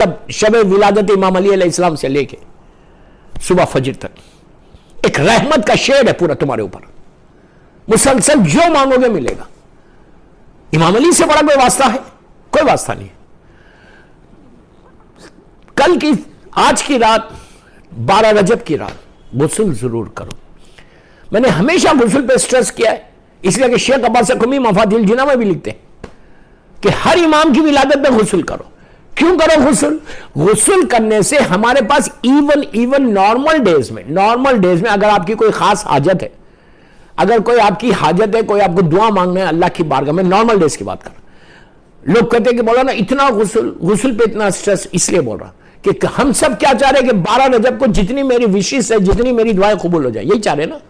तब शब विलादत इमाम अली अलैहिस्सलाम से लेके सुबह फजर तक एक रहमत का शेड है पूरा तुम्हारे ऊपर, मुसलसल जो मांगोगे मिलेगा। इमाम अली से बड़ा कोई वास्ता है? कोई वास्ता नहीं। कल की आज की रात 12 रजब की रात गुस्ल जरूर करो। मैंने हमेशा गुस्ल पे स्ट्रेस किया है, इसलिए कि शेख अब्बास क़ुमी मफातिल जिना में भी लिखते हैं कि हर इमाम की विलादत में गुस्ल करो। क्यों करो गुस्ल? गुस्ल करने से हमारे पास इवन नॉर्मल डेज में अगर आपकी कोई खास हाजत है, अगर कोई आपकी हाजत है, कोई आपको दुआ मांगना है अल्लाह की बारगाह में, नॉर्मल डेज की बात कर। लोग कहते हैं कि बोला ना इतना गुस्ल पे इतना स्ट्रेस, इसलिए बोल रहा कि हम सब क्या चाह रहे हैं कि 12 रजब को जितनी मेरी विशेष है, जितनी मेरी दुआएं कबूल हो जाए, यही चाह रहे ना।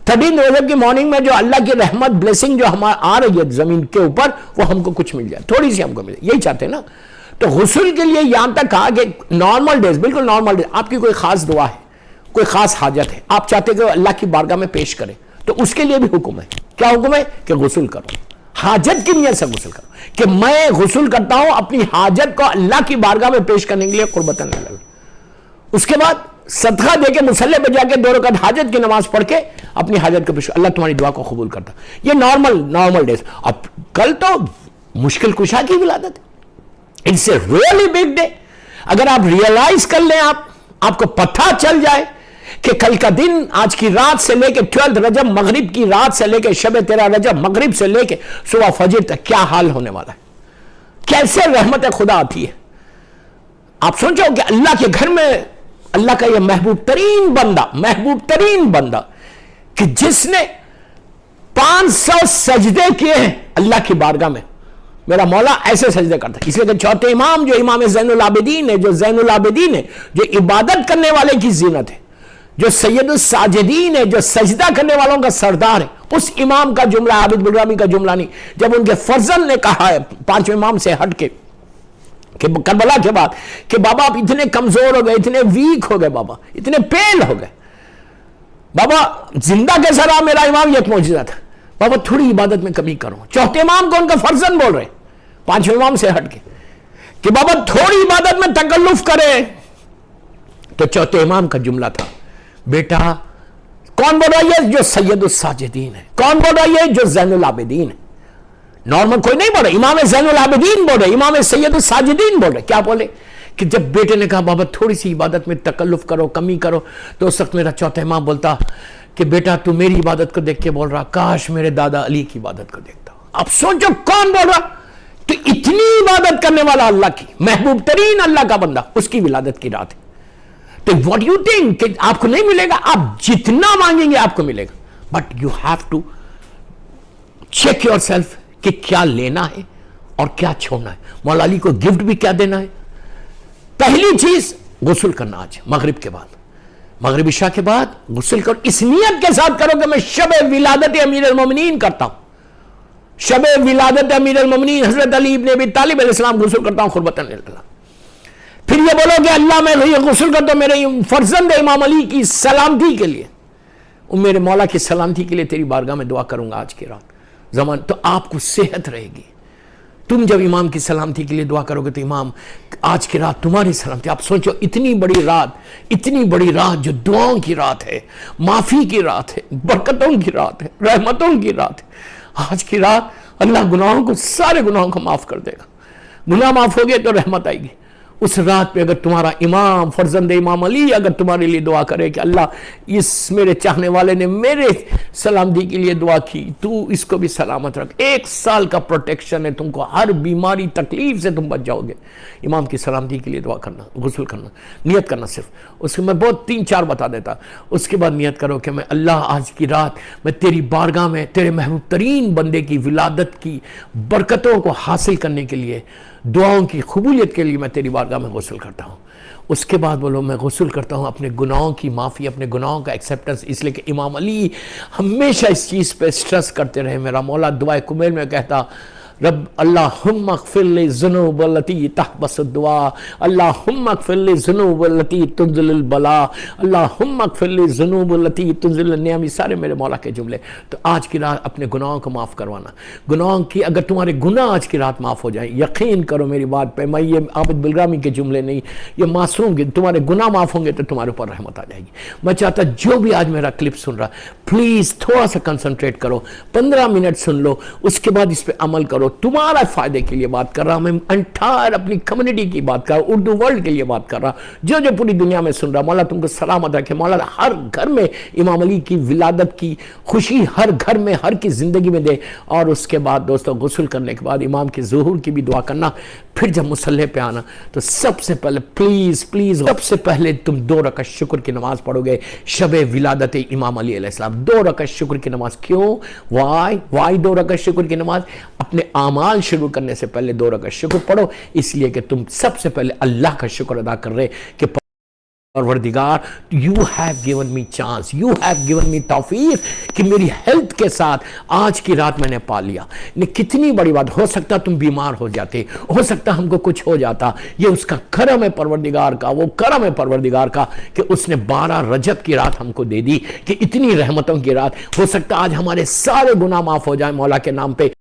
13 रजब की मॉर्निंग में जो अल्लाह की रहमत ब्लेसिंग जो हमारे आ रही है जमीन के ऊपर, वो हमको कुछ मिल जाए, थोड़ी सी हमको मिले, यही चाहते हैं ना। तो गुस्ल के लिए यहां तक कहा कि नॉर्मल डेज, बिल्कुल नॉर्मल डेज, आपकी कोई खास दुआ है, कोई खास हाजत है, आप चाहते कि अल्लाह की बारगाह में पेश करें, तो उसके लिए भी हुक्म है। क्या हुक्म है? कि गुस्ल करो, हाजत की नियत से गुस्ल करो, कि मैं गुस्ल करता हूं अपनी हाजत को अल्लाह की बारगाह में पेश करने के लिए, कुर्बतन लिल्लाह। उसके बाद सदका देके मुसल्ले पे जाके 2 रकात हाजत की नमाज पढ़ के अपनी हाजत को पेश, अल्लाह तुम्हारी दुआ को कबूल करता। ये नॉर्मल डेज। अब कल तो मुश्किल कुशा की विलादत है, it's a really big day. अगर आप रियलाइज कर लें, आपको पता चल जाए कि कल का दिन, आज की रात से लेके 12 रजब मगरिब की रात से लेके शब 13 रजब मगरिब से लेके सुबह फजर तक क्या हाल होने वाला है, कैसे रहमत खुदा आती है। आप सोचो कि अल्लाह के घर में अल्लाह का यह महबूब तरीन बंदा कि जिसने 500 सजदे किए हैं अल्लाह की बारगाह में, मेरा मौला ऐसे सजदे करता है। इसलिए कि चौथे इमाम जो इमाम ज़ैनुल आबिदीन है, जो इबादत करने वाले की जीनत है, जो सैयदुस साजिदीन है, जो सजदा करने वालों का सरदार है, उस इमाम का जुमला, आबिद बुलरामी का जुमला नहीं। जब उनके फर्जन ने कहा है 5वें इमाम से हट के कि करबला के बाद कि बाबा आप इतने कमजोर हो गए, इतने वीक हो गए, बाबा इतने पेल हो गए, बाबा जिंदा कैसा रहा मेरा इमाम, ये एक मौजूदा था, बाबा थोड़ी इबादत में कमी करो। चौथे इमाम को उनका फर्जन बोल रहे, 5वें इमाम से हट के कि बाबा थोड़ी इबादत में तकल्लुफ करे। तो चौथे इमाम का जुमला था, बेटा कौन बोल रहा है? जो सैयदुस साजिदीन है। कौन बोल रहा है? जो ज़ैनुल आबिदीन है। नॉर्मल कोई नहीं बोल रहा, इमाम ज़ैनुल आबिदीन बोल रहे, इमाम सैयदुस साजिदीन बोल रहे। क्या बोले? कि जब बेटे ने कहा बाबा थोड़ी सी इबादत में तकल्लुफ करो, कमी करो, तो उस वक्त मेरा चौथा इमाम बोलता कि बेटा तू मेरी इबादत को देख के बोल रहा, काश मेरे दादा अली की इबादत को देखता। अब सोचो कौन बोल रहा? तो इतनी इबादत करने वाला अल्लाह की महबूब तरीन अल्लाह का बंदा, उसकी विलादत की रात है। तो व्हाट यू थिंक कि आपको नहीं मिलेगा? आप जितना मांगेंगे आपको मिलेगा, but you have to check yourself कि क्या लेना है और क्या छोड़ना है। मौला अली को गिफ्ट भी क्या देना है। पहली चीज गुस्ल करना, आज मगरिब के बाद, मगरिब इशा के बाद गुस्ल करो, इस नियत के साथ करो कि मैं शब विलादत अमीर अल मोमिनीन करता हूं, शब विलादत अमीर अल मोमिनीन हजरत अली इब्न अबी तालिब अलैहिस्सलाम गुस्ल करता हूं कुर्बतन लिल्लाह। फिर ये बोलो कि अल्लाह मैं ये गुस्ल करता हूं मेरे फर्जंद इमाम अली की सलामती के लिए, मेरे मौला की सलामती के लिए तेरी बारगाह में दुआ करूंगा आज की रात जमान। तो आपको सेहत रहेगी। तुम जब इमाम की सलामती के लिए दुआ करोगे तो इमाम आज की रात तुम्हारी सलामती। आप सोचो इतनी बड़ी रात जो दुआओं की रात है, माफी की रात है, बरकतों की रात है, रहमतों की रात है। आज की रात अल्लाह गुनाहों को, सारे गुनाहों को माफ कर देगा। गुनाह माफ हो गए तो रहमत आएगी। उस रात पे अगर तुम्हारा इमाम फर्जंद इमाम अली अगर तुम्हारे लिए दुआ करे कि अल्लाह इस मेरे चाहने वाले ने मेरे सलामती के लिए दुआ की, तू इसको भी सलामत रख, 1 साल का प्रोटेक्शन है तुमको, हर बीमारी तकलीफ से तुम बच जाओगे। इमाम की सलामती के लिए दुआ करना, गुस्ल करना, नियत करना सिर्फ। उसके मैं बहुत 3-4 बता देता। उसके बाद नियत करो कि मैं अल्लाह आज की रात मैं तेरी बारगाह में तेरे महबूब तरीन बंदे की विलादत की बरकतों को हासिल करने के लिए, दुआओं की कबूलियत के लिए मैं तेरी बारगाह में गुस्ल करता हूँ। उसके बाद बोलो मैं गुस्ल करता हूँ अपने गुनाहों की माफ़ी, अपने गुनाहों का एक्सेप्टेंस। इसलिए कि इमाम अली हमेशा इस चीज़ पे स्ट्रेस करते रहे। मेरा मौला दुआए कुमेल में कहता रब अल्लाहुम्मा अग़फ़िर ली ज़ुनूब लती तहबसु दुआ, अल्लाहुम्मा अग़फ़िर ली ज़ुनूब लती तुंज़िलुल बला, अल्लाहुम्मा अग़फ़िर ली ज़ुनूब लती तुंज़िलुन निअम। सारे मेरे मौला के जुमले। तो आज की रात अपने गुनाहों को माफ़ करवाना। गुनाहों की अगर तुम्हारे गुनाह आज की रात माफ़ हो जाए, यकीन करो मेरी बात पे, मैं ये आबिद बिलगामी के जुमले नहीं, ये मासूम के तुम्हारे गुनाह माफ़ होंगे तो तुम्हारे ऊपर रहमत आ जाएगी। मैं चाहता जो भी आज मेरा क्लिप सुन रहा, प्लीज़ थोड़ा सा कंसंट्रेट करो, 15 मिनट सुन लो, उसके बाद इस पर अमल करो। तुम्हारा फायदे के लिए बात कर रहा हूं मैं, एंटायर अपनी कम्युनिटी की बात कर रहा हूं, उर्दू वर्ल्ड के लिए बात कर रहा हूं, जो जो पूरी दुनिया में सुन रहा। मौला तुमको सलामत रखे, मौला हर घर में इमाम अली की विलादत की खुशी हर घर में, हर की जिंदगी में दे। और उसके बाद दोस्तों गुस्ल करने के बाद इमाम की ज़ुहूर की भी दुआ करना। फिर जब मुसल्ले पे आना तो सबसे पहले प्लीज प्लीज सबसे पहले तुम 2 रकात शुक्र की नमाज पढ़ोगे, शबे विलादत इमाम अली अलैहिस्सलाम। 2 रकात शुक्र की नमाज। क्यों? वाई 2 रकात शुक्र की नमाज? अपने आमाल शुरू करने से पहले 2 रकात शुक्र पढ़ो, इसलिए कि तुम सबसे पहले अल्लाह का शुक्र अदा कर रहे कि परवरदिगार you have given me chance, you have given me तौफीक कि मेरी हेल्थ के साथ आज की रात मैंने पा लिया। कितनी बड़ी बात। हो सकता तुम बीमार हो जाते, हो सकता हमको कुछ हो जाता। ये उसका करम है परवरदिगार का, वो करम है परवरदिगार का कि उसने 12 रजब की रात हमको दे दी, कि इतनी रहमतों की रात। हो सकता आज हमारे सारे गुनाह माफ हो जाए मौला के नाम पे।